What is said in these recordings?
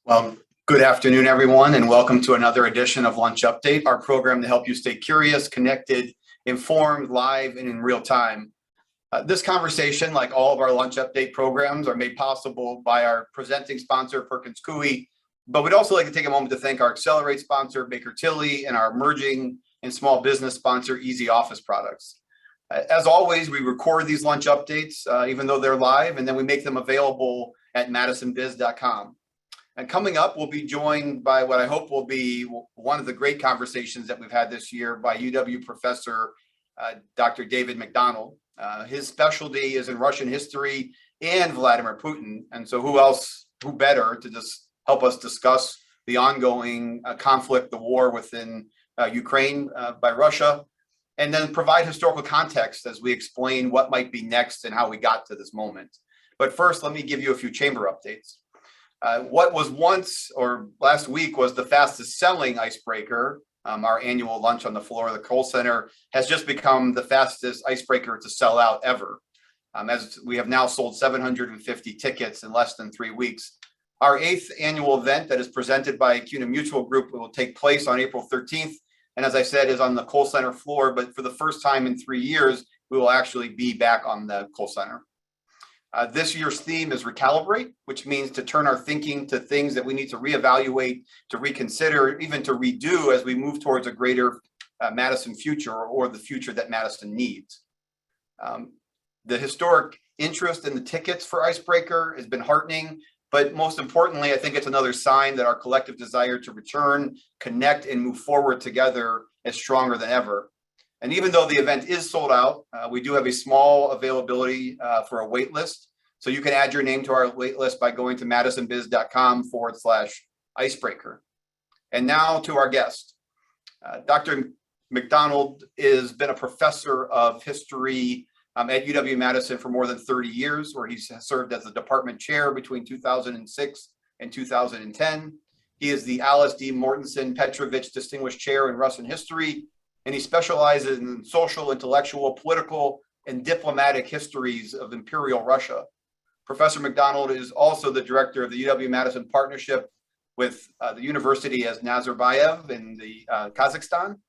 Well, good afternoon, everyone, and welcome to another edition of Lunch Update, our program to help you stay curious, connected, informed, live, and in real time. This conversation, like all of our Lunch Update programs, are made possible by our presenting sponsor, Perkins Coie, but we'd also like to take a moment to thank our Accelerate sponsor, Baker Tilly, and our emerging and small business sponsor, Easy Office Products. As always, we record these Lunch Updates, even though they're live, and then we make them available at madisonbiz.com. And coming up, we'll be joined by what I hope will be one of the great conversations that we've had this year by UW Professor Dr. David McDonald. His specialty is in Russian history and Vladimir Putin. And so who better to just help us discuss the ongoing conflict, the war within Ukraine by Russia, and then provide historical context as we explain what might be next and how we got to this moment. But first, let me give you a few chamber updates. What was once, or last week, was the fastest selling icebreaker, our annual lunch on the floor of the Kohl Center, has just become the fastest icebreaker to sell out ever, as we have now sold 750 tickets in less than 3 weeks. Our 8th annual event that is presented by CUNA Mutual Group will take place on April 13th, and as I said, is on the Kohl Center floor, but for the first time in 3 years, we will actually be back on the Kohl Center. This year's theme is recalibrate, which means to turn our thinking to things that we need to reevaluate, to reconsider, even to redo as we move towards a greater Madison future, or the future that Madison needs. The historic interest in the tickets for Icebreaker has been heartening, but most importantly, I think it's another sign that our collective desire to return, connect, and move forward together is stronger than ever. And even though the event is sold out, we do have a small availability for a wait list. So you can add your name to our wait list by going to madisonbiz.com/icebreaker. And now to our guest. Dr. McDonald has been a professor of history at UW-Madison for more than 30 years, where he's served as the department chair between 2006 and 2010. He is the Alice D. Mortensen Petrovich Distinguished Chair in Russian History, and he specializes in social, intellectual, political, and diplomatic histories of Imperial Russia. Professor McDonald is also the director of the UW-Madison Partnership with the University as Nazarbayev in the Kazakhstan.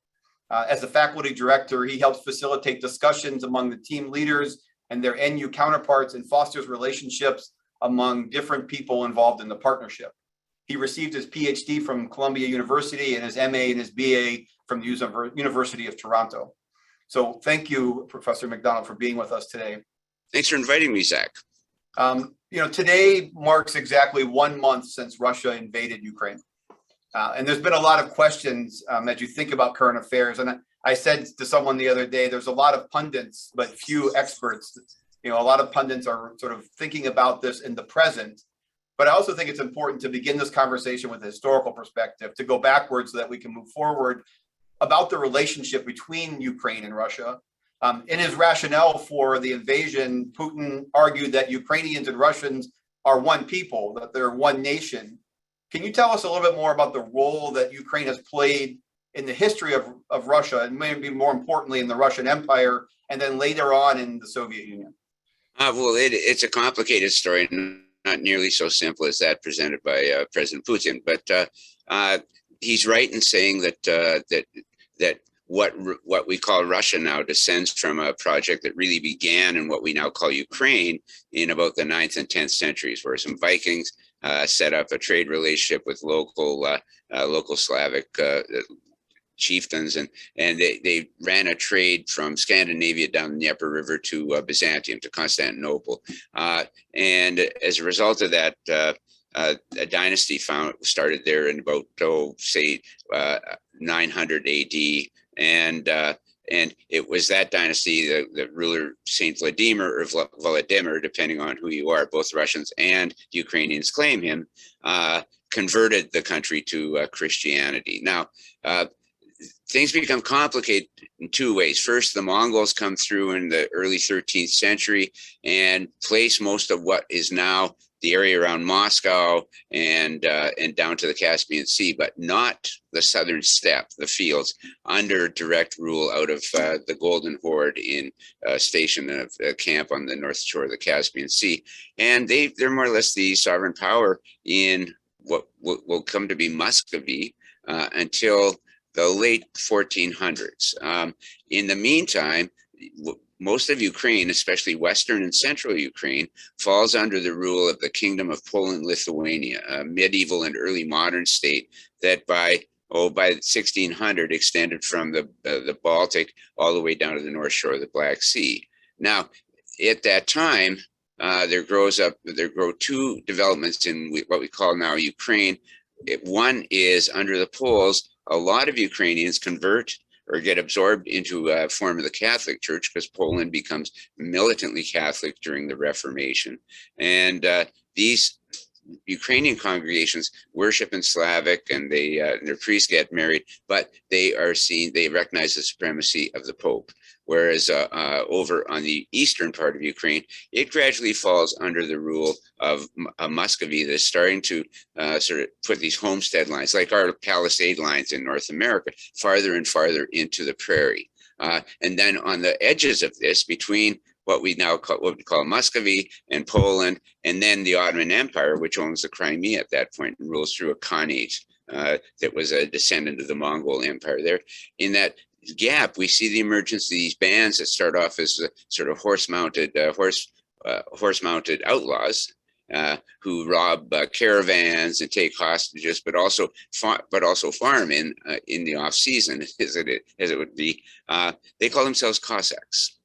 As the faculty director, he helps facilitate discussions among the team leaders and their NU counterparts and fosters relationships among different people involved in the partnership. He received his PhD from Columbia University and his MA and his BA from the University of Toronto. So thank you, Professor McDonald, for being with us today. Thanks for inviting me, Zach. Today marks exactly 1 month since Russia invaded Ukraine. And there's been a lot of questions as you think about current affairs. And I said to someone the other day, there's a lot of pundits, but few experts. A lot of pundits are sort of thinking about this in the present. But I also think it's important to begin this conversation with a historical perspective, to go backwards so that we can move forward about the relationship between Ukraine and Russia. In his rationale for the invasion, Putin argued that Ukrainians and Russians are one people, that they're one nation. Can you tell us a little bit more about the role that Ukraine has played in the history of Russia, and maybe more importantly in the Russian Empire, and then later on in the Soviet Union? Well, it's a complicated story, not nearly so simple as that presented by President Putin. But he's right in saying that what we call Russia now descends from a project that really began in what we now call Ukraine in about the 9th and 10th centuries, where some Vikings set up a trade relationship with local Slavic chieftains, and they ran a trade from Scandinavia down the Dnieper River to Byzantium, to Constantinople. And as a result of that, a dynasty started there in about, say, 900 AD. And it was that dynasty, the ruler Saint Vladimir, or Vladimir, depending on who you are, both Russians and Ukrainians claim him, converted the country to Christianity. Now, things become complicated in 2 ways. First, the Mongols come through in the early 13th century and place most of what is now the area around Moscow and down to the Caspian Sea, but not the southern steppe, the fields, under direct rule out of the Golden Horde in station of a camp on the north shore of the Caspian Sea. And they're more or less the sovereign power in what will come to be Muscovy until the late 1400s. In the meantime, most of Ukraine, especially Western and Central Ukraine, falls under the rule of the Kingdom of Poland-Lithuania, a medieval and early modern state that by 1600 extended from the Baltic all the way down to the North Shore of the Black Sea. Now, at that time, there grow two developments in what we call now Ukraine. One is under the Poles, a lot of Ukrainians convert or get absorbed into a form of the Catholic Church because Poland becomes militantly Catholic during the Reformation. And these Ukrainian congregations worship in Slavic, and their priests get married, but they recognize the supremacy of the Pope. Whereas over on the eastern part of Ukraine, it gradually falls under the rule of Muscovy that's starting to sort of put these homestead lines, like our Palisade lines in North America, farther and farther into the prairie. And then on the edges of this, between what we call Muscovy and Poland, and then the Ottoman Empire, which owns the Crimea at that point and rules through a Khanate that was a descendant of the Mongol Empire there. In that gap, we see the emergence of these bands that start off as sort of horse-mounted outlaws who rob caravans and take hostages, but also farm in the off season, as it would be. They call themselves Cossacks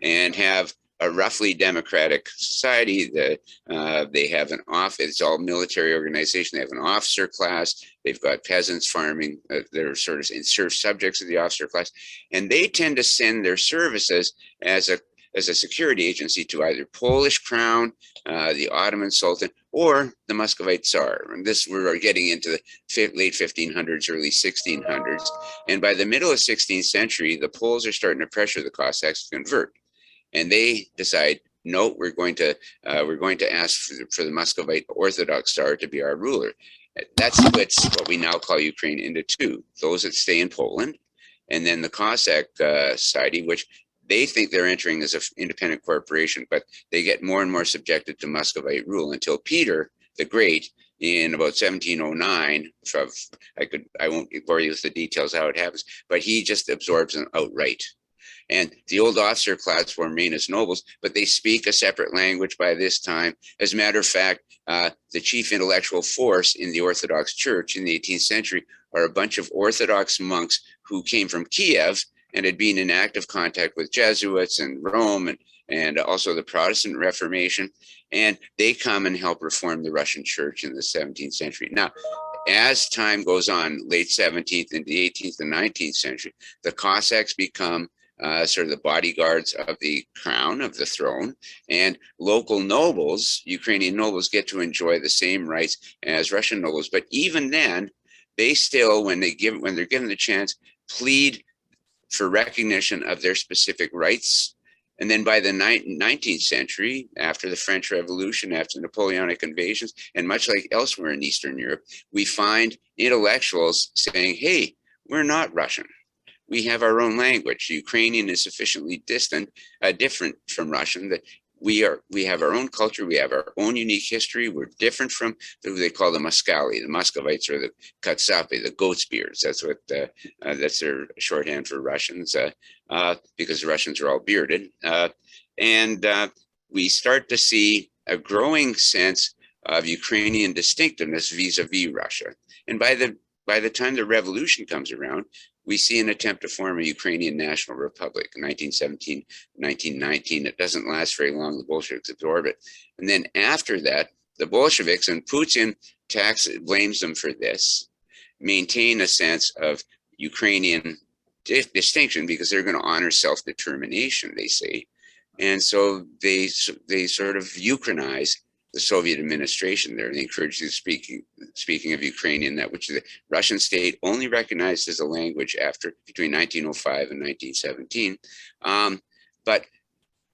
and have a roughly democratic society. They have it's all military organization. They have an officer class. They've got peasants farming. They're sort of serf subjects of the officer class. And they tend to send their services as a security agency to either Polish crown, the Ottoman Sultan, or the Muscovite Tsar. And this, we're getting into the late 1500s, early 1600s. And by the middle of 16th century, the Poles are starting to pressure the Cossacks to convert. And they decide, no, we're going to ask for the Muscovite Orthodox Tsar to be our ruler. That splits what we now call Ukraine into two: those that stay in Poland, and then the Cossack society, which they think they're entering as an independent corporation, but they get more and more subjected to Muscovite rule until Peter the Great, in about 1709, I won't bore you with the details how it happens, but he just absorbs them outright. And the old officer class will remain as nobles, but they speak a separate language by this time. As a matter of fact, the chief intellectual force in the Orthodox Church in the 18th century are a bunch of Orthodox monks who came from Kiev and had been in active contact with Jesuits and Rome and also the Protestant Reformation. And they come and help reform the Russian Church in the 17th century. Now, as time goes on, late 17th into the 18th and 19th century, the Cossacks become sort of the bodyguards of the crown, of the throne, and local nobles, Ukrainian nobles, get to enjoy the same rights as Russian nobles. But even then, they still, when they're given the chance, plead for recognition of their specific rights. And then by the 19th century, after the French Revolution, after the Napoleonic invasions, and much like elsewhere in Eastern Europe, we find intellectuals saying, hey, we're not Russian. We have our own language. Ukrainian is sufficiently different from Russian that we have our own culture. We have our own unique history. We're different from who they call the Muscali. The Muscovites are the Katsapi, the goat's beards. That's what that's their shorthand for Russians, because the Russians are all bearded. And we start to see a growing sense of Ukrainian distinctiveness vis-a-vis Russia. And by the time the revolution comes around, we see an attempt to form a Ukrainian national republic in 1917, 1919. It doesn't last very long. The Bolsheviks absorb it. And then after that, the Bolsheviks, and Putin blames them for this, maintain a sense of Ukrainian distinction because they're going to honor self-determination, they say. And so they sort of Ukrainize the Soviet administration there, and they encourage you speaking of Ukrainian, that which the Russian state only recognized as a language between 1905 and 1917. But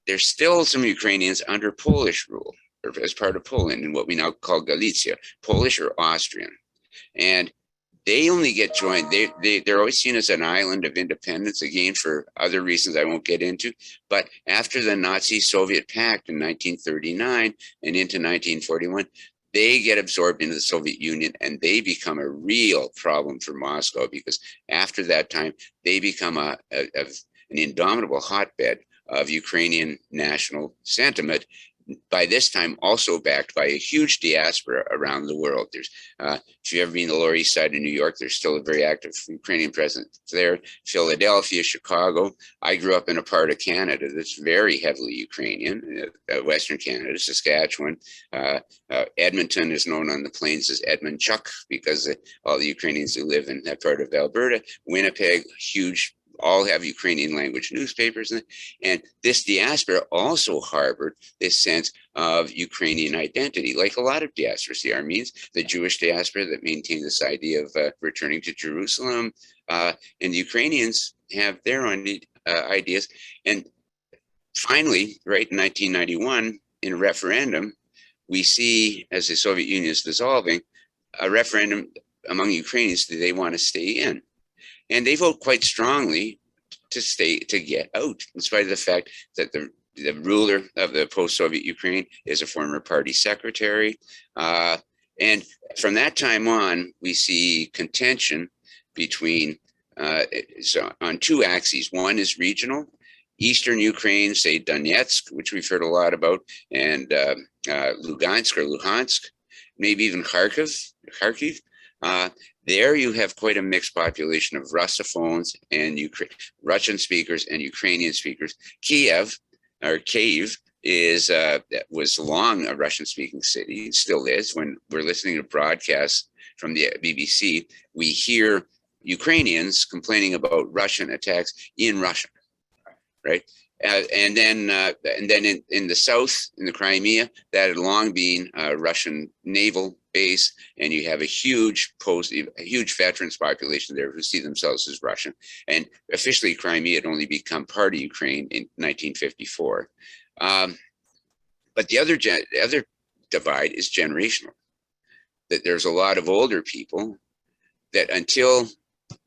there's still some Ukrainians under Polish rule, or as part of Poland, in what we now call Galicia, Polish or Austrian. And they only get joined. They're always seen as an island of independence, again, for other reasons I won't get into. But after the Nazi-Soviet pact in 1939 and into 1941, they get absorbed into the Soviet Union, and they become a real problem for Moscow, because after that time, they become an indomitable hotbed of Ukrainian national sentiment. By this time, also backed by a huge diaspora around the world. There's, if you've ever been to the Lower East Side of New York, there's still a very active Ukrainian presence there. Philadelphia, Chicago. I grew up in a part of Canada that's very heavily Ukrainian, Western Canada, Saskatchewan. Edmonton is known on the plains as Edmundchuk because all the Ukrainians who live in that part of Alberta. Winnipeg, huge, all have Ukrainian language newspapers. And this diaspora also harbored this sense of Ukrainian identity, like a lot of diasporas, the Armenians, the Jewish diaspora that maintained this idea of returning to Jerusalem. And the Ukrainians have their own ideas. And finally, right in 1991, in a referendum, we see, as the Soviet Union is dissolving, a referendum among Ukrainians, do they want to stay in? And they vote quite strongly to get out, in spite of the fact that the ruler of the post-Soviet Ukraine is a former party secretary. And from that time on, we see contention between, on two axes. One is regional, Eastern Ukraine, say Donetsk, which we've heard a lot about, and Lugansk or Luhansk, maybe even Kharkiv. There you have quite a mixed population of Russophones and Russian speakers and Ukrainian speakers. Kiev was long a Russian-speaking city. It still is. When we're listening to broadcasts from the BBC, we hear Ukrainians complaining about Russian attacks in Russian, right? And then in the south, in the Crimea, that had long been a Russian naval base, and you have a huge veterans population there who see themselves as Russian. And officially, Crimea had only become part of Ukraine in 1954. But the other divide is generational. That there's a lot of older people that until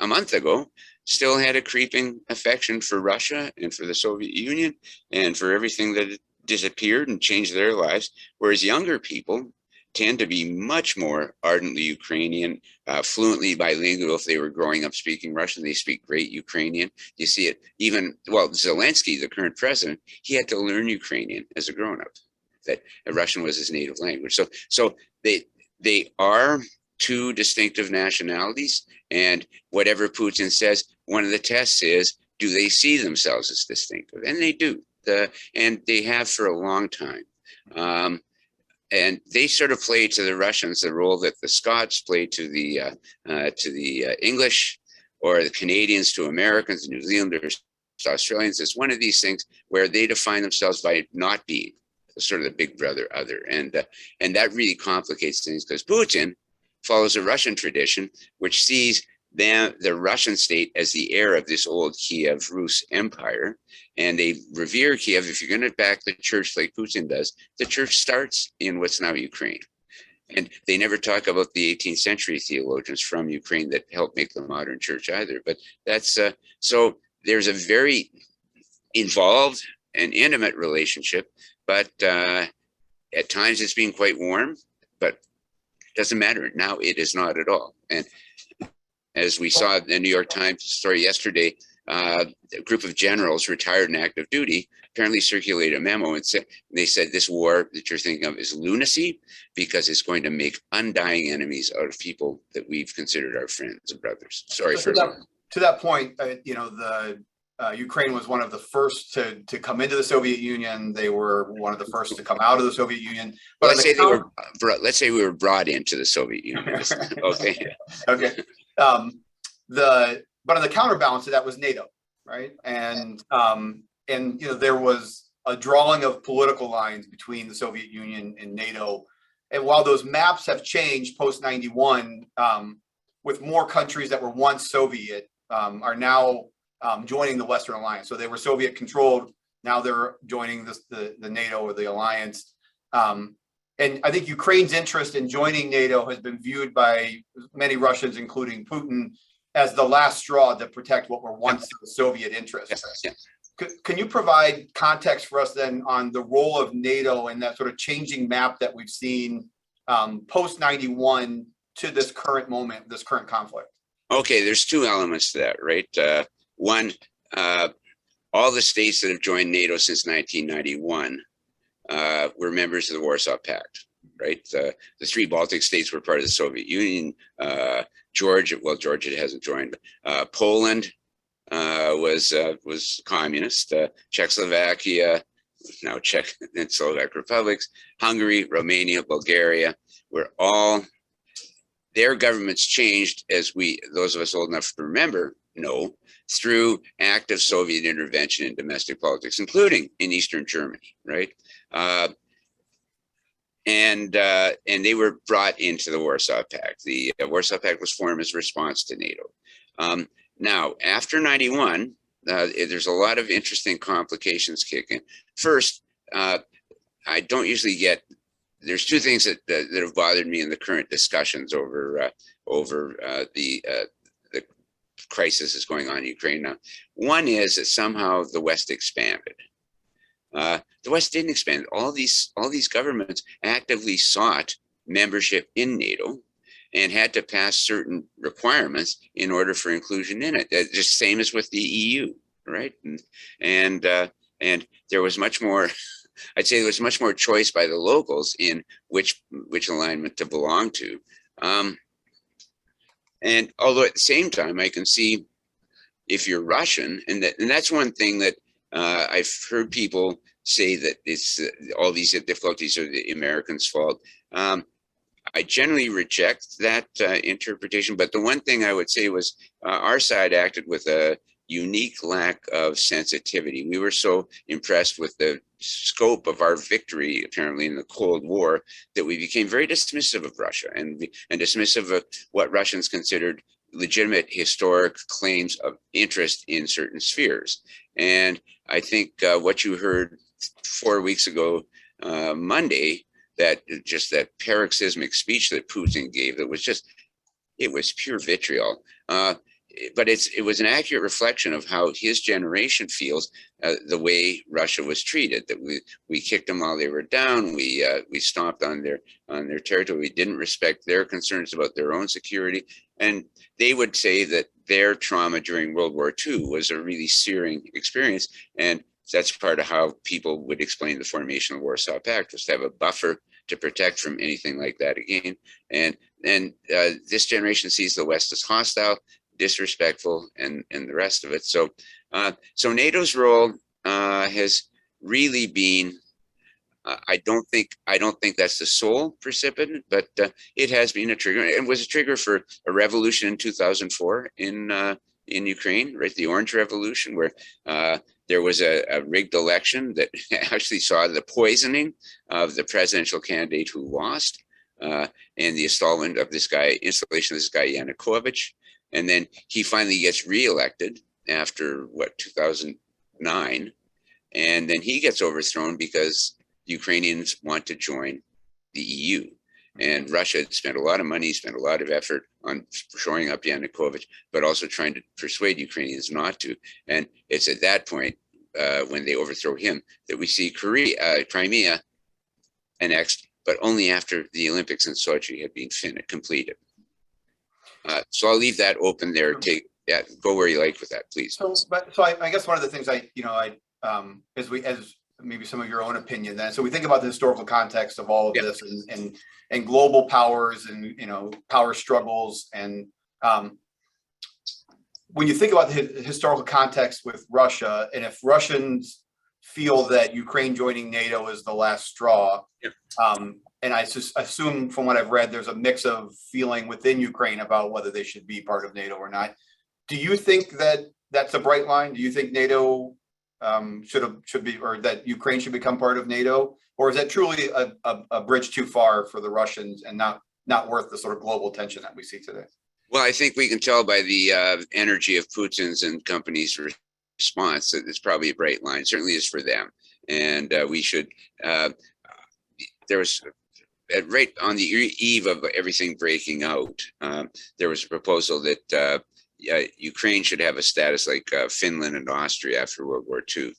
a month ago still had a creeping affection for Russia and for the Soviet Union and for everything that had disappeared and changed their lives, whereas younger people tend to be much more ardently Ukrainian, fluently bilingual. If they were growing up speaking Russian, they speak great Ukrainian. You see it even, well, Zelensky, the current president, he had to learn Ukrainian as a grown-up, that Russian was his native language. So they are two distinctive nationalities, and whatever Putin says, one of the tests is, do they see themselves as distinctive? And they do, and they have for a long time. And they sort of play to the Russians the role that the Scots play to the English, or the Canadians to Americans, New Zealanders to Australians. It's one of these things where they define themselves by not being sort of the big brother other, and that really complicates things, because Putin follows a Russian tradition which sees the Russian state as the heir of this old Kiev Rus empire, and they revere Kiev. If you're going to back the church like Putin does, the church starts in what's now Ukraine. And they never talk about the 18th century theologians from Ukraine that helped make the modern church either. But that's so there's a very involved and intimate relationship, but at times it's been quite warm, but it doesn't matter. Now it is not at all. And as we saw in the New York Times story yesterday, a group of generals retired in active duty apparently circulated a memo and they said this war that you're thinking of is lunacy, because it's going to make undying enemies out of people that we've considered our friends and brothers. Sorry for that. To that point, Ukraine was one of the first to come into the Soviet Union. They were one of the first to come out of the Soviet Union. But let's say we were brought into the Soviet Union. Okay. Okay. But on the counterbalance to that was NATO, right? And there was a drawing of political lines between the Soviet Union and NATO. And while those maps have changed post 91, with more countries that were once Soviet are now joining the Western Alliance. So they were Soviet controlled. Now they're joining the NATO or the alliance. And I think Ukraine's interest in joining NATO has been viewed by many Russians, including Putin, as the last straw to protect what were once the Soviet interests. Yes. Can you provide context for us then on the role of NATO and that sort of changing map that we've seen post 91 to this current moment, this current conflict? Okay, there's two elements to that, right? One, all the states that have joined NATO since 1991 were members of the Warsaw Pact, right? The three Baltic states were part of the Soviet Union. Georgia hasn't joined. Poland was communist. Czechoslovakia, now Czech and Slovak republics. Hungary, Romania, Bulgaria were all. Their governments changed, as those of us old enough to remember, know, through active Soviet intervention in domestic politics, including in Eastern Germany, right? And they were brought into the Warsaw Pact. The Warsaw Pact was formed as a response to NATO. Now, after 91, there's a lot of interesting complications kicking. First, I don't usually get. There's two things that have bothered me in the current discussions over the crisis that's going on in Ukraine now. One is that somehow the West expanded. The West didn't expand. All these governments actively sought membership in NATO and had to pass certain requirements in order for inclusion in it. Just same as with the EU, right? And there was much more. I'd say there was much more choice by the locals in which alignment to belong to. And although at the same time, I can see if you're Russian, and that's one thing that I've heard people say that it's all these difficulties are the Americans' fault. I generally reject that interpretation, but the one thing I would say was our side acted with a unique lack of sensitivity. We were so impressed with the scope of our victory, apparently in the Cold War, that we became very dismissive of Russia and dismissive of what Russians considered legitimate historic claims of interest in certain spheres. And I think what you heard 4 weeks ago, Monday, that paroxysmic speech that Putin gave, it was pure vitriol. But it was an accurate reflection of how his generation feels the way Russia was treated. That we kicked them while they were down. We stomped on their territory. We didn't respect their concerns about their own security. And they would say that their trauma during World War II was a really searing experience. And that's part of how people would explain the formation of the Warsaw Pact, was to have a buffer to protect from anything like that again. And this generation sees the West as hostile, disrespectful, and the rest of it. So NATO's role has really been. I don't think that's the sole precipitant, but it has been a trigger. It was a trigger for a revolution in 2004 in Ukraine, right? The Orange Revolution, where there was a rigged election that actually saw the poisoning of the presidential candidate who lost, and the installation of this guy Yanukovych. And then he finally gets reelected after 2009. And then he gets overthrown because Ukrainians want to join the EU. And Russia had spent a lot of money, spent a lot of effort on shoring up Yanukovych, but also trying to persuade Ukrainians not to. And it's at that point, when they overthrow him, that we see Crimea annexed, but only after the Olympics in Sochi had been completed. So I'll leave that open there. Go where you like with that, please. So I guess one of the things as maybe some of your own opinion then. So we think about the historical context of all of this and global powers and, power struggles. And when you think about the historical context with Russia, and if Russians feel that Ukraine joining NATO is the last straw, and I just assume from what I've read, there's a mix of feeling within Ukraine about whether they should be part of NATO or not. Do you think that that's a bright line? Do you think NATO should be, or that Ukraine should become part of NATO? Or is that truly a bridge too far for the Russians and not worth the sort of global tension that we see today? Well, I think we can tell by the energy of Putin's and company's response that it's probably a bright line. Certainly is for them. And we should, there was, right on the eve of everything breaking out, there was a proposal that Ukraine should have a status like Finland and Austria after World War II.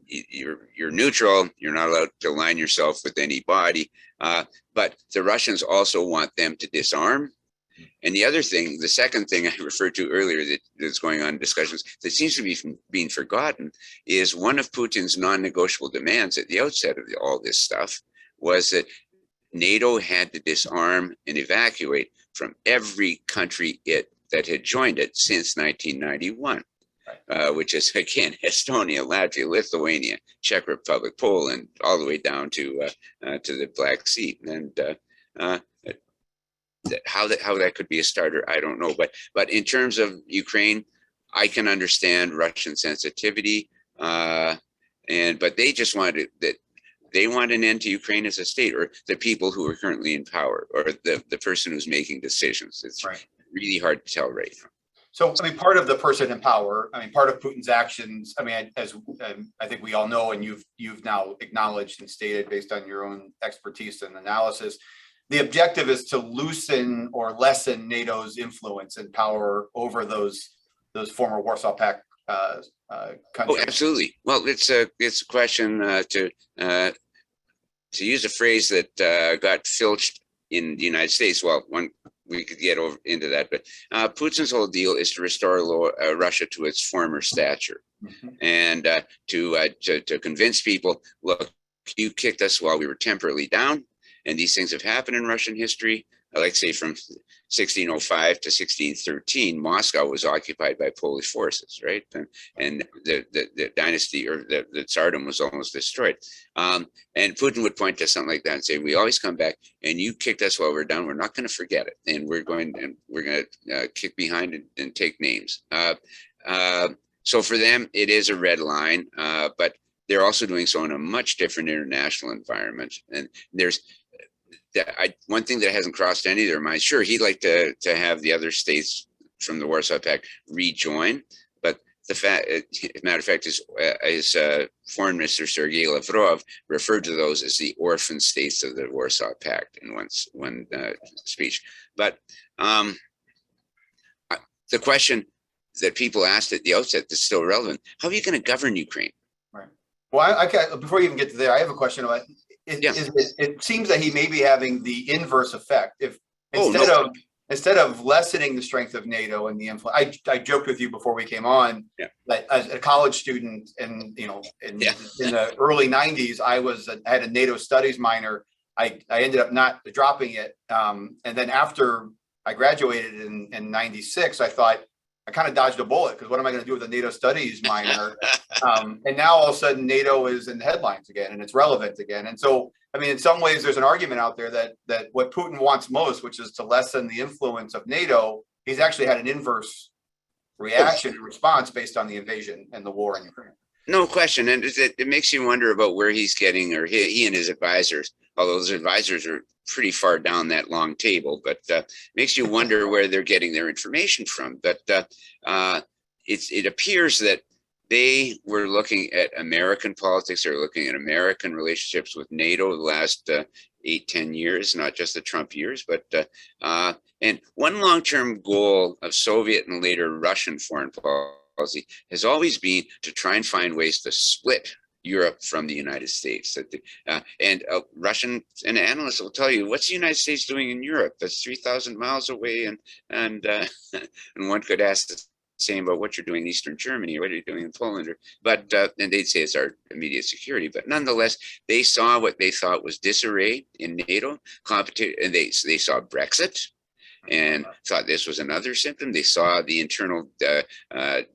You're neutral. You're not allowed to align yourself with any body. But the Russians also want them to disarm. And the other thing, the second thing I referred to earlier that's going on in discussions that seems to be being forgotten is one of Putin's non-negotiable demands at the outset of all this stuff was that NATO had to disarm and evacuate from every country that had joined it since 1991, which is, again, Estonia, Latvia, Lithuania, Czech Republic, Poland, all the way down to the Black Sea. And how that could be a starter, I don't know. But in terms of Ukraine, I can understand Russian sensitivity, but they just wanted that. They want an end to Ukraine as a state, or the people who are currently in power, or the person who's making decisions. It's really hard to tell right now. So, I mean, part of the person in power, I mean, part of Putin's actions, I mean, as I think we all know, and you've now acknowledged and stated based on your own expertise and analysis, the objective is to loosen or lessen NATO's influence and power over those former Warsaw Pact countries. Oh, absolutely. Well, it's a question to use a phrase that got filched in the United States. Well, we could get into that, but Putin's whole deal is to restore Russia to its former stature, and to convince people, look, you kicked us while we were temporarily down, and these things have happened in Russian history. Like, say, from 1605 to 1613, Moscow was occupied by Polish forces, right? And the dynasty, or the tsardom, was almost destroyed. And Putin would point to something like that and say, we always come back, and you kicked us while we're down. We're not going to forget it. And we're going to kick behind and take names. So for them, it is a red line, but they're also doing so in a much different international environment. And there's one thing that hasn't crossed any of their minds. Sure, he'd like to have the other states from the Warsaw Pact rejoin, but as a matter of fact, his Foreign Minister Sergei Lavrov referred to those as the orphan states of the Warsaw Pact in one speech. But the question that people asked at the outset that's still relevant: how are you going to govern Ukraine? Right. Well, before you even get to there, I have a question about. It seems that he may be having the inverse effect. If instead of lessening the strength of NATO and the influence, I joked with you before we came on that as a college student, and in the early '90s, I had a NATO studies minor. I ended up not dropping it, and then after I graduated in '96, I thought I kind of dodged a bullet, because what am I going to do with a NATO studies minor? And now all of a sudden NATO is in the headlines again, and it's relevant again. And so, I mean, in some ways, there's an argument out there that what Putin wants most, which is to lessen the influence of NATO, he's actually had an inverse reaction and response based on the invasion and the war in Ukraine. No question. And it makes you wonder about where he's getting, or he and his advisors, although those advisors are pretty far down that long table, but makes you wonder where they're getting their information from. But it appears that they were looking at American politics, they're looking at American relationships with NATO the last 8-10 years, not just the Trump years, but and one long-term goal of Soviet and later Russian foreign policy has always been to try and find ways to split Europe from the United States. And Russian and analysts will tell you, what's the United States doing in Europe? That's 3,000 miles away, and one could ask the same about what you're doing in Eastern Germany, or what are you doing in Poland, and they'd say it's our immediate security. But nonetheless, they saw what they thought was disarray in NATO competition, and they saw Brexit and thought this was another symptom. They saw the internal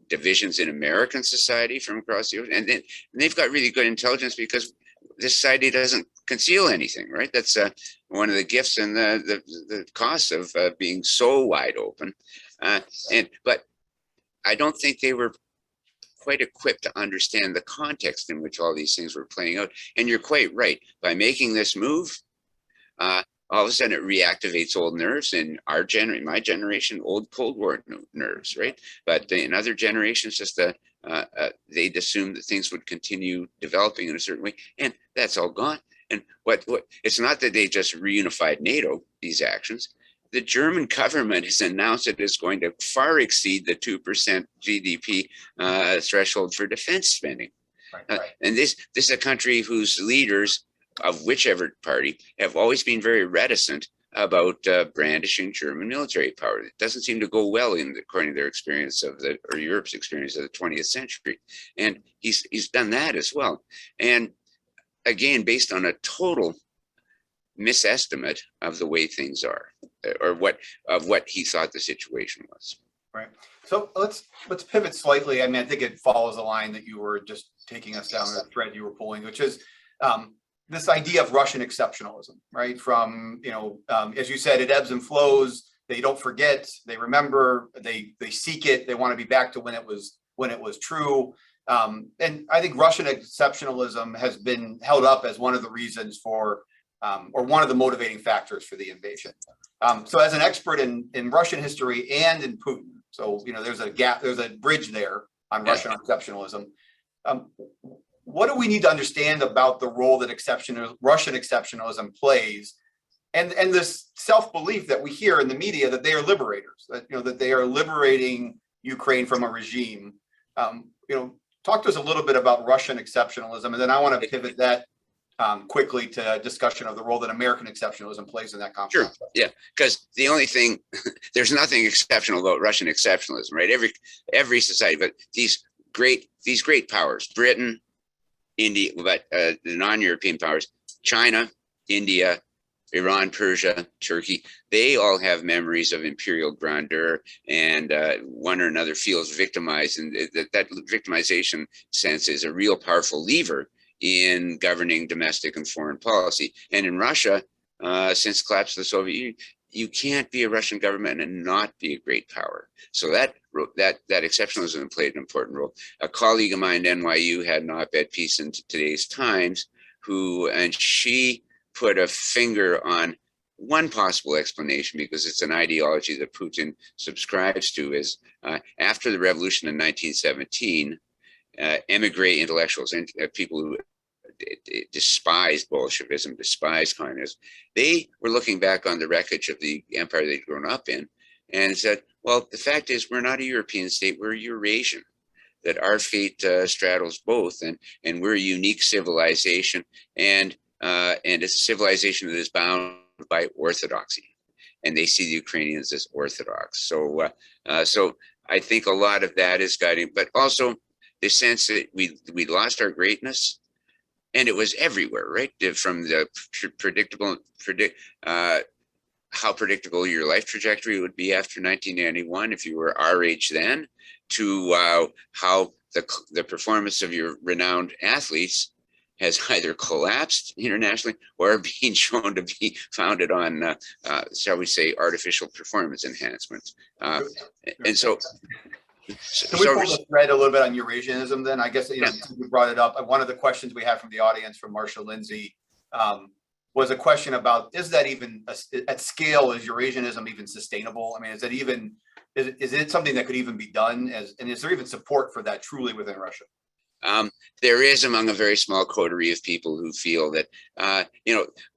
divisions in American society from across the ocean, and they've got really good intelligence, because this society doesn't conceal anything, right? That's one of the gifts and the costs of being so wide open. But I don't think they were quite equipped to understand the context in which all these things were playing out. And you're quite right. By making this move, all of a sudden it reactivates old nerves in my generation, old Cold War nerves, right? But in other generations, just they'd assumed that things would continue developing in a certain way, and that's all gone. And what it's not that they just reunified NATO, these actions. the German government has announced it is going to far exceed the 2% GDP threshold for defense spending. And this is a country whose leaders of whichever party have always been very reticent about brandishing German military power. It doesn't seem to go well according to their experience or Europe's experience of the 20th century. And he's done that as well. And again, based on a total misestimate of the way things are, or what he thought the situation was. Right. So let's pivot slightly. I mean, I think it follows a line that you were just taking us down, the thread you were pulling, which is this idea of Russian exceptionalism, right? From, as you said, it ebbs and flows. They don't forget, they remember, they seek it. They want to be back to when it was true. And I think Russian exceptionalism has been held up as one of the reasons for, or one of the motivating factors for the invasion. So as an expert in Russian history and in Putin, so, there's a gap, there's a bridge there on Russian exceptionalism. What do we need to understand about the role that Russian exceptionalism plays, and this self-belief that we hear in the media that they are liberators, that they are liberating Ukraine from a regime? Talk to us a little bit about Russian exceptionalism, and then I want to pivot that quickly to a discussion of the role that American exceptionalism plays in that conversation. Sure. Yeah, because the only thing, there's nothing exceptional about Russian exceptionalism, right? Every society, but these great powers, Britain, India, but the non-European powers, China, India, Iran, Persia, Turkey, they all have memories of imperial grandeur, and one or another feels victimized, and that victimization sense is a real powerful lever in governing domestic and foreign policy. And in Russia, since the collapse of the Soviet Union, you can't be a Russian government and not be a great power. So that exceptionalism played an important role. A colleague of mine at NYU had an op-ed piece in today's Times, and she put a finger on one possible explanation, because it's an ideology that Putin subscribes to, is after the revolution in 1917, emigre intellectuals and people who despised Bolshevism, despised communism, they were looking back on the wreckage of the empire they'd grown up in and said, well, the fact is we're not a European state, we're Eurasian, that our fate straddles both, and we're a unique civilization, and it's a civilization that is bound by orthodoxy, and they see the Ukrainians as orthodox. So I think a lot of that is guiding, but also the sense that we lost our greatness, and it was everywhere, right? From the how predictable your life trajectory would be after 1991 if you were our age then, to how the performance of your renowned athletes has either collapsed internationally or being shown to be founded on, shall we say, artificial performance enhancements. And so, can we pull the thread a little bit on Eurasianism then? I guess, you brought it up. One of the questions we had from the audience from Marcia Lindsay was a question about, is that even at scale, is Eurasianism even sustainable? I mean, is it something that could even be done, and is there even support for that truly within Russia? There is among a very small coterie of people who feel that, a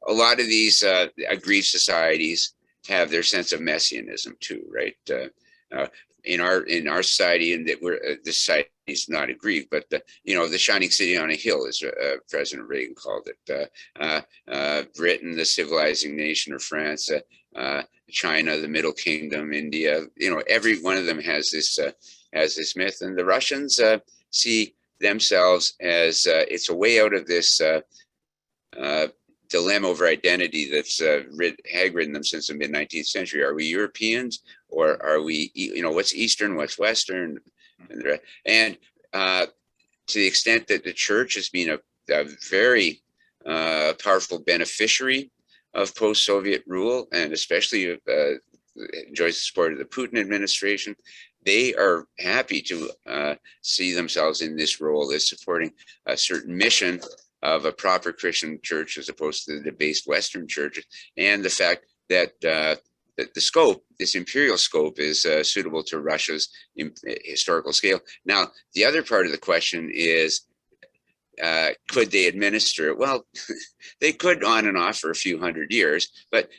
lot of these aggrieved societies have their sense of messianism too, right? In our society, and that this society is not aggrieved, but the shining city on a hill, as President Reagan called it. Britain, the civilizing nation, or France, China, the Middle Kingdom, India. Every one of them has this myth, and the Russians see themselves as it's a way out of this dilemma over identity that's hag-ridden them since the mid-19th century. Are we Europeans, or are we, what's Eastern, what's Western? And to the extent that the church has been a very powerful beneficiary of post-Soviet rule, and especially enjoys the support of the Putin administration, they are happy to see themselves in this role as supporting a certain mission of a proper Christian church as opposed to the debased Western churches, and the fact that the scope, this imperial scope, is suitable to Russia's historical scale. Now, the other part of the question is, could they administer it? Well, they could on and off for a few hundred years, but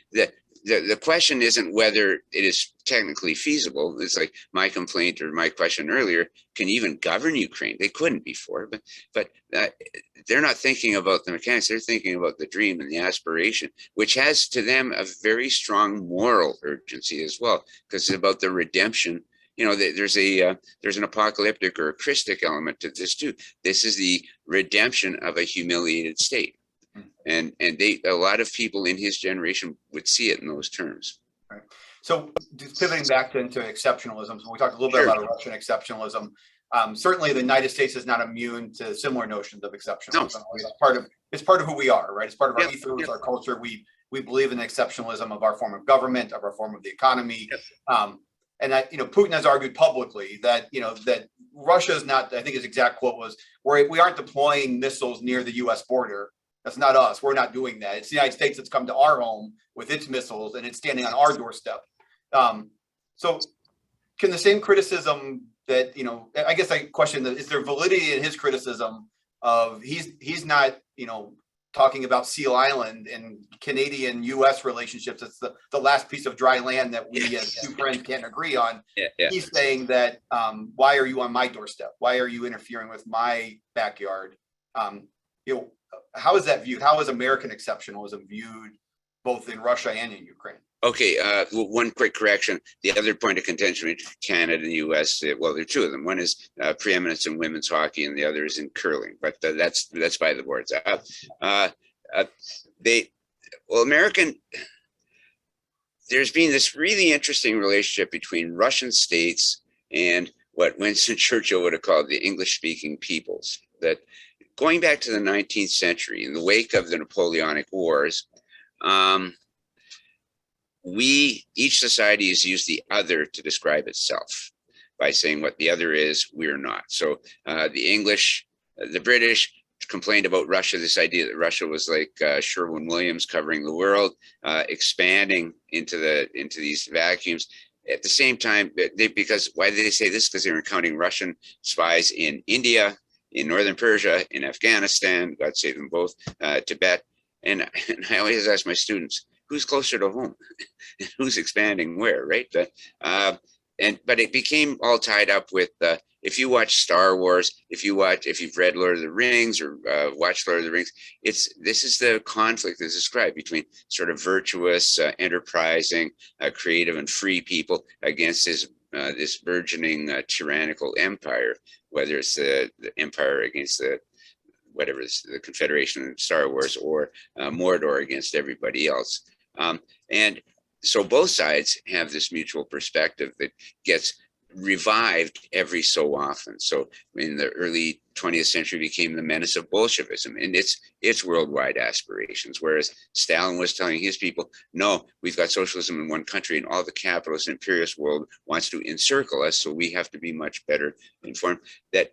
the question isn't whether it is technically feasible. It's like my complaint or my question earlier, can you even govern Ukraine? They couldn't before, but they're not thinking about the mechanics. They're thinking about the dream and the aspiration, which has to them a very strong moral urgency as well, because it's about the redemption. You know, there's an apocalyptic or a Christic element to this too. This is the redemption of a humiliated state. And a lot of people in his generation would see it in those terms. Right. So just pivoting back into exceptionalism, so we talked a little bit about Russian exceptionalism. Certainly, the United States is not immune to similar notions of exceptionalism. No. It's part of who we are, right? It's part of our ethos, our culture. We believe in the exceptionalism of our form of government, of our form of the economy. And that, Putin has argued publicly that, that Russia is not, I think his exact quote was, we aren't deploying missiles near the U.S. border. That's not us. We're not doing that. It's the United States that's come to our home with its missiles, and it's standing on our doorstep. So can the same criticism that, I guess I question that, is there validity in his criticism of he's not, talking about Seal Island and Canadian U.S. relationships? It's the last piece of dry land that we as two friends can't agree on. He's saying that, why are you on my doorstep? Why are you interfering with my backyard? How is that viewed? How is American exceptionalism viewed both in Russia and in Ukraine? Okay, one quick correction. The other point of contention between Canada and the U.S., well, there are two of them. One is preeminence in women's hockey, and the other is in curling. But that's by the boards. There's been this really interesting relationship between Russian states and what Winston Churchill would have called the English-speaking peoples. That going back to the 19th century, in the wake of the Napoleonic Wars, each society has used the other to describe itself by saying what the other is, we're not. So the British complained about Russia, this idea that Russia was like Sherwin-Williams covering the world, expanding into these vacuums. At the same time, why did they say this? Because they were counting Russian spies in India, in northern Persia, in Afghanistan, God save them both, Tibet. And I always ask my students, who's closer to home? Who's expanding where, right? But it became all tied up with, if you watch Star Wars, if you've read Lord of the Rings or watched Lord of the Rings, this is the conflict that's described between sort of virtuous, enterprising, creative and free people against this burgeoning tyrannical empire, whether it's the empire against the Confederation in Star Wars, or Mordor against everybody else. And so both sides have this mutual perspective that gets revived every so often. So in the early 20th century became the menace of Bolshevism and its worldwide aspirations, whereas Stalin was telling his people, no, we've got socialism in one country and all the capitalist and imperialist world wants to encircle us, so we have to be much better informed. That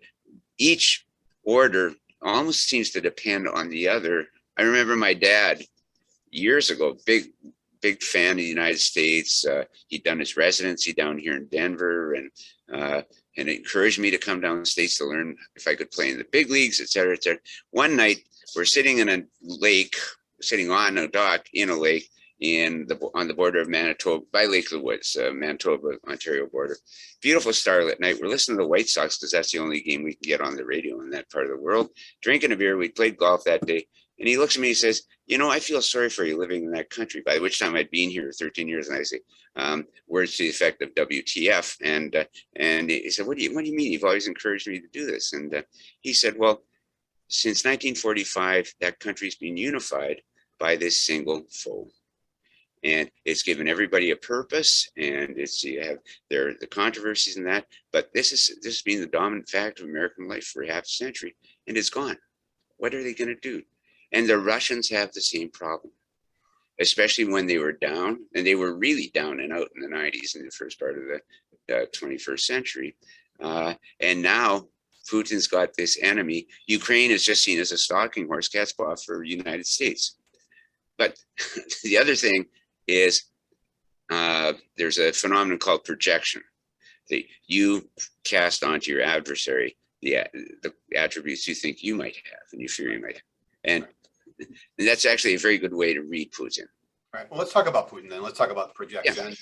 each order almost seems to depend on the other. I remember my dad years ago, big fan of the United States. He'd done his residency down here in Denver, and it encouraged me to come down the States to learn if I could play in the big leagues, et cetera, et cetera. One night, we're sitting in a lake, sitting on a dock in a lake on the border of Manitoba, by Lake of the Woods, Manitoba, Ontario border. Beautiful starlit night. We're listening to the White Sox because that's the only game we can get on the radio in that part of the world. Drinking a beer. We played golf that day. And he looks at me and says, I feel sorry for you living in that country, by which time I'd been here 13 years. And I say, words to the effect of WTF. And he said, what do you mean? You've always encouraged me to do this. And he said, well, since 1945, that country's been unified by this single foe. And it's given everybody a purpose, and there are the controversies in that, but this has been the dominant fact of American life for half a century, and it's gone. What are they going to do? And the Russians have the same problem, especially when they were down, and they were really down and out in the 90s in the first part of the 21st century. And now Putin's got this enemy. Ukraine is just seen as a stalking horse, cat's paw for the United States. But the other thing is there's a phenomenon called projection that you cast onto your adversary the attributes you think you might have and you fear you might have. And that's actually a very good way to read Putin. Right. Well, let's talk about Putin then. Let's talk about the Yeah. projection.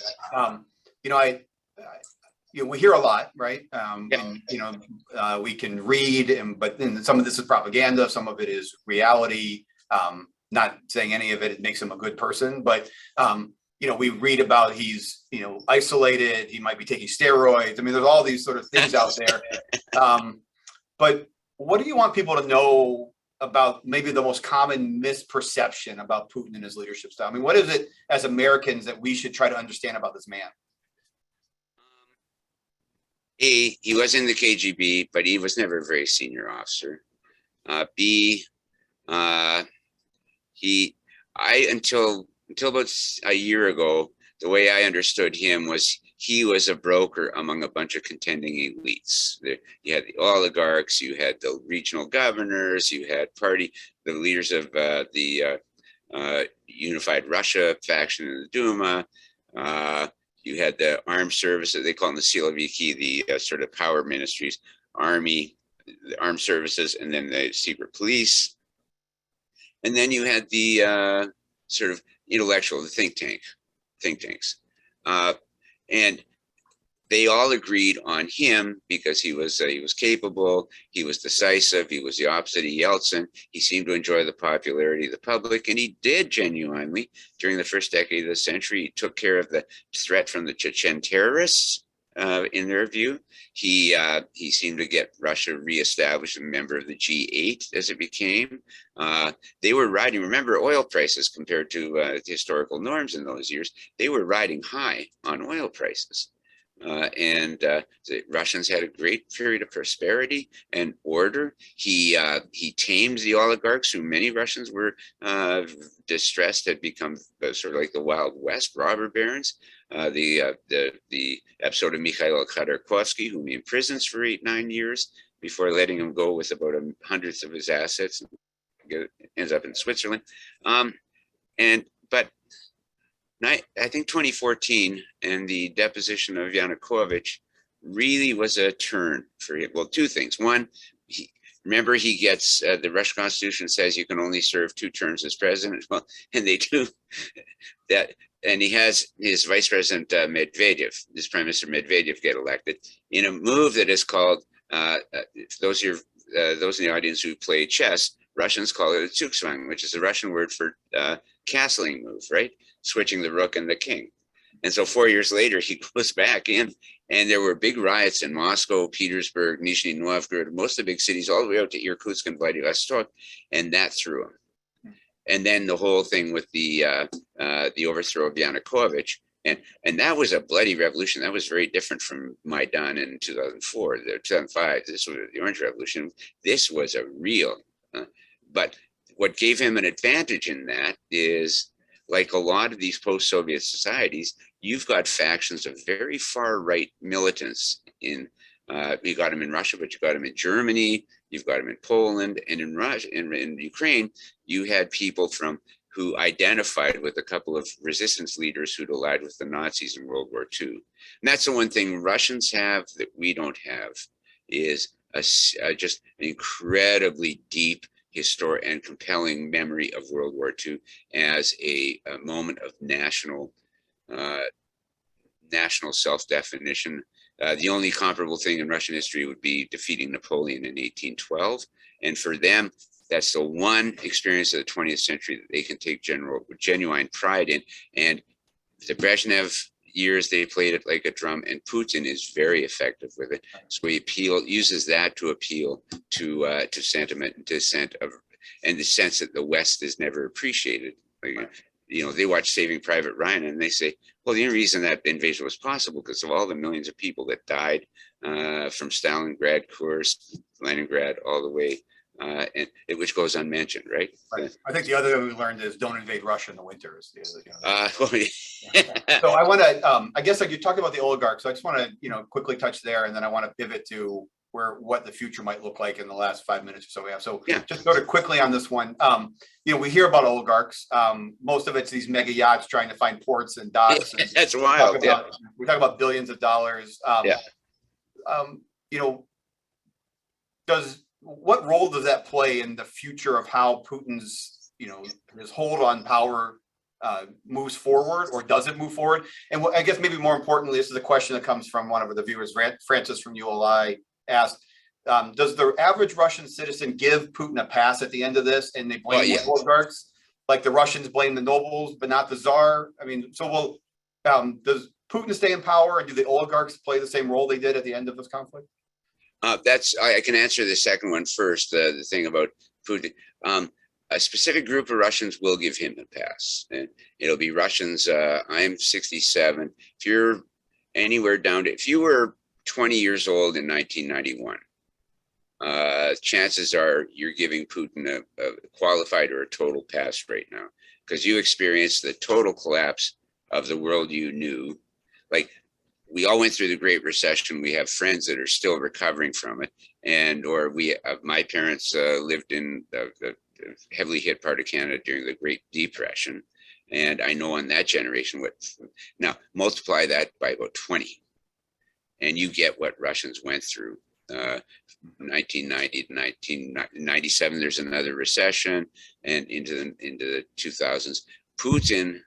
You know, we hear a lot, right? Yeah. And we can read, but then some of this is propaganda, some of it is reality. Not saying any of it makes him a good person, but we read about he's isolated. He might be taking steroids. I mean, there's all these sort of things out there. But what do you want people to know about maybe the most common misperception about Putin and his leadership style? I mean, what is it as Americans that we should try to understand about this man? A, he was in the KGB, but he was never a very senior officer. B, until about a year ago, the way I understood him was he was a broker among a bunch of contending elites. You had the oligarchs, you had the regional governors, you had the leaders of the Unified Russia faction in the Duma. You had the armed services, they call them the Siloviki, the sort of power ministries, army, the armed services, and then the secret police. And then you had the sort of intellectual, the think tanks. And they all agreed on him because he was capable, he was decisive, he was the opposite of Yeltsin. He seemed to enjoy the popularity of the public, and he did genuinely during the first decade of the century. He took care of the threat from the Chechen terrorists. In their view, he seemed to get Russia reestablished, a member of the G8 as it became. They were riding. Remember, oil prices compared to historical norms in those years, they were riding high on oil prices. The Russians had a great period of prosperity and order. He tamed the oligarchs, who many Russians were distressed had become sort of like the Wild West robber barons. The episode of Mikhail Khodorkovsky, whom he imprisons for 8-9 years before letting him go with about 100th of his assets, ends up in Switzerland. But I think 2014 and the deposition of Yanukovych really was a turn for him. Well, two things. One, remember, he gets the Russian Constitution says you can only serve 2 terms as president. Well, and they do that. And he has his vice president Medvedev, his prime minister Medvedev, get elected in a move that is called, those in the audience who play chess, Russians call it a zugzwang, which is a Russian word for castling move, right? Switching the rook and the king. And so 4 years later, he goes back in, and there were big riots in Moscow, Petersburg, Nizhny Novgorod, most of the big cities, all the way out to Irkutsk and Vladivostok, and that threw him. And then the whole thing with the overthrow of Yanukovych, and that was a bloody revolution. That was very different from Maidan in 2004, 2005. This was the Orange Revolution. This was a real, but what gave him an advantage in that is, like a lot of these post-Soviet societies, you've got factions of very far-right militants in. You got them in Russia, but you got them in Germany. You've got them in Poland, and in Russia, in Ukraine, you had people who identified with a couple of resistance leaders who'd allied with the Nazis in World War II. And that's the one thing Russians have that we don't have, is just an incredibly deep historic and compelling memory of World War II as a moment of national self-definition. The only comparable thing in Russian history would be defeating Napoleon in 1812. And for them, that's the one experience of the 20th century that they can take genuine pride in. And the Brezhnev years, they played it like a drum, and Putin is very effective with it. So he uses that to appeal to sentiment and dissent and the sense that the West is never appreciated. Like, they watch Saving Private Ryan and they say, well, the only reason that invasion was possible because of all the millions of people that died from Stalingrad, Kursk, Leningrad, all the way, which goes unmentioned, right? I think the other thing we learned is don't invade Russia in the winter. Yeah. So I want to, I guess, like you talked about the oligarchs, so I just want to, quickly touch there, and then I want to pivot to what the future might look like in the last 5 minutes or so we have. So yeah, just go to quickly on this one. We hear about oligarchs. Most of it's these mega yachts trying to find ports and docks. And that's wild. We talk about billions of dollars. What role does that play in the future of how Putin's, his hold on power moves forward, or does it move forward? And I guess maybe more importantly, this is a question that comes from one of the viewers, Francis from ULI asked, does the average Russian citizen give Putin a pass at the end of this, and they blame the oligarchs? Like the Russians blame the nobles, but not the czar. I mean, so does Putin stay in power, and do the oligarchs play the same role they did at the end of this conflict? I can answer the second one first. The thing about Putin, a specific group of Russians will give him a pass, and it'll be Russians. I'm 67. If you're anywhere down to, if you were 20 years old in 1991, chances are you're giving Putin a qualified or a total pass right now, because you experienced the total collapse of the world you knew. Like, we all went through the Great Recession. We have friends that are still recovering from it, and or my parents lived in the heavily hit part of Canada during the Great Depression, and I know on that generation what. Now multiply that by about 20, and you get what Russians went through. 1990 to 1997, there's another recession, and into the 2000s. Putin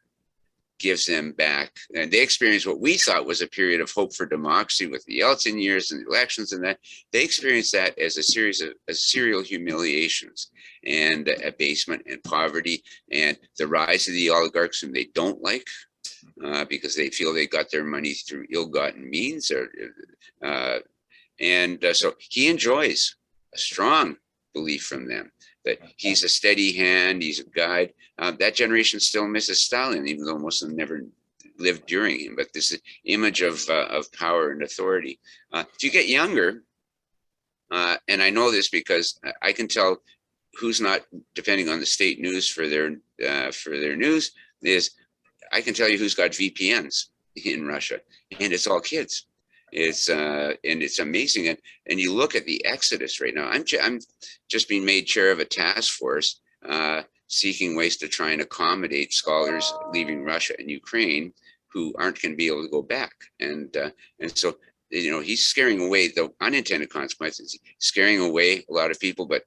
gives them back, and they experienced what we thought was a period of hope for democracy with the Yeltsin years and the elections, and that they experienced that as a series of serial humiliations and abasement and poverty, and the rise of the oligarchs whom they don't like because they feel they got their money through ill-gotten means, so he enjoys a strong belief from them that he's a steady hand, he's a guide. That generation still misses Stalin, even though most of them never lived during him. But this image of power and authority. If you get younger, and I know this because I can tell who's not depending on the state news for their news, is I can tell you who's got VPNs in Russia, and it's all kids. It's and it's amazing, and you look at the exodus right now. I'm just being made chair of a task force seeking ways to try and accommodate scholars leaving Russia and Ukraine who aren't going to be able to go back, and so he's scaring away the unintended consequences, scaring away a lot of people, but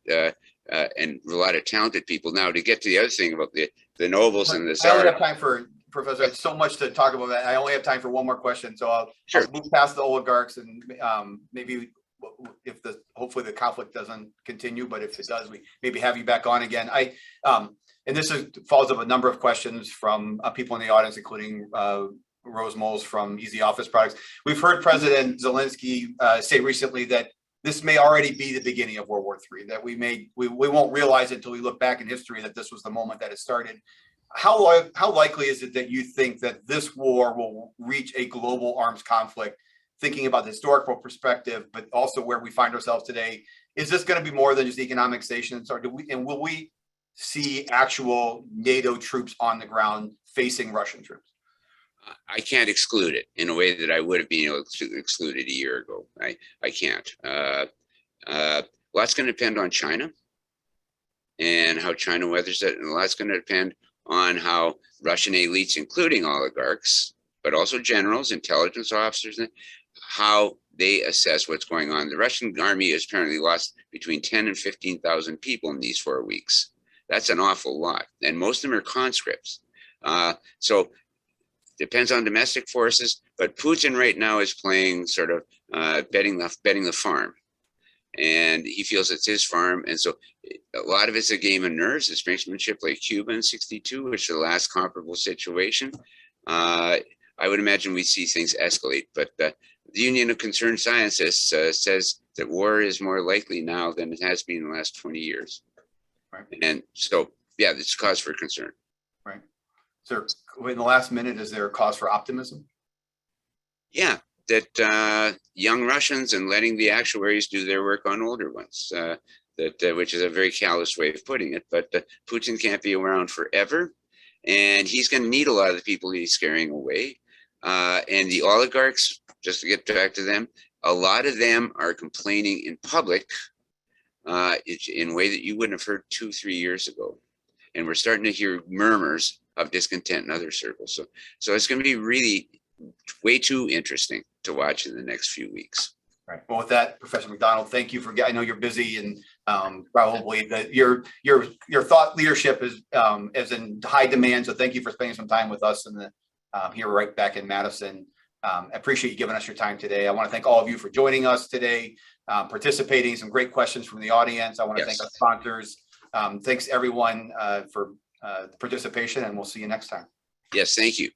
and a lot of talented people. Now, to get to the other thing about the nobles and the I only czar. have time for. Professor, it's so much to talk about that. I only have time for one more question, so I'll move past the oligarchs, and maybe if hopefully the conflict doesn't continue, but if it does, we maybe have you back on again. And this follows up a number of questions from people in the audience, including Rose Moles from Easy Office Products. We've heard President Zelensky say recently that this may already be the beginning of World War III, that we won't realize it until we look back in history that this was the moment that it started. How likely is it that you think that this war will reach a global arms conflict, thinking about the historical perspective, but also where we find ourselves today? Is this going to be more than just economic sanctions, or will we see actual NATO troops on the ground facing Russian troops? I can't exclude it in a way that I would have been able to exclude it a year ago. I can't. Lots going to depend on China and how China weathers it, and a lot's going to depend on how Russian elites, including oligarchs, but also generals, intelligence officers, how they assess what's going on. The Russian army has apparently lost between 10 and 15,000 people in these 4 weeks. That's an awful lot, and most of them are conscripts. So depends on domestic forces, but Putin right now is playing sort of betting the farm, and he feels it's his farm, and so a lot of it's a game of nerves. It's brinksmanship, like Cuba in '62, which is the last comparable situation. I would imagine we see things escalate, but the Union of Concerned Scientists says that war is more likely now than it has been in the last 20 years. Right. And so, yeah, it's cause for concern. Right. So in the last minute, is there a cause for optimism? Yeah, that young Russians and letting the actuaries do their work on older ones, which is a very callous way of putting it. But Putin can't be around forever, and he's going to need a lot of the people he's scaring away. And the oligarchs, just to get back to them, a lot of them are complaining in public in a way that you wouldn't have heard 2-3 years ago. And we're starting to hear murmurs of discontent in other circles. So it's going to be really way too interesting to watch in the next few weeks. Right. Well, with that, Professor McDonald, thank you I know you're busy, and Probably that your thought leadership is in high demand. So thank you for spending some time with us and here right back in Madison. I appreciate you giving us your time today. I want to thank all of you for joining us today, participating. Some great questions from the audience. I want to thank our sponsors. Thanks everyone for participation, and we'll see you next time. Yes, thank you.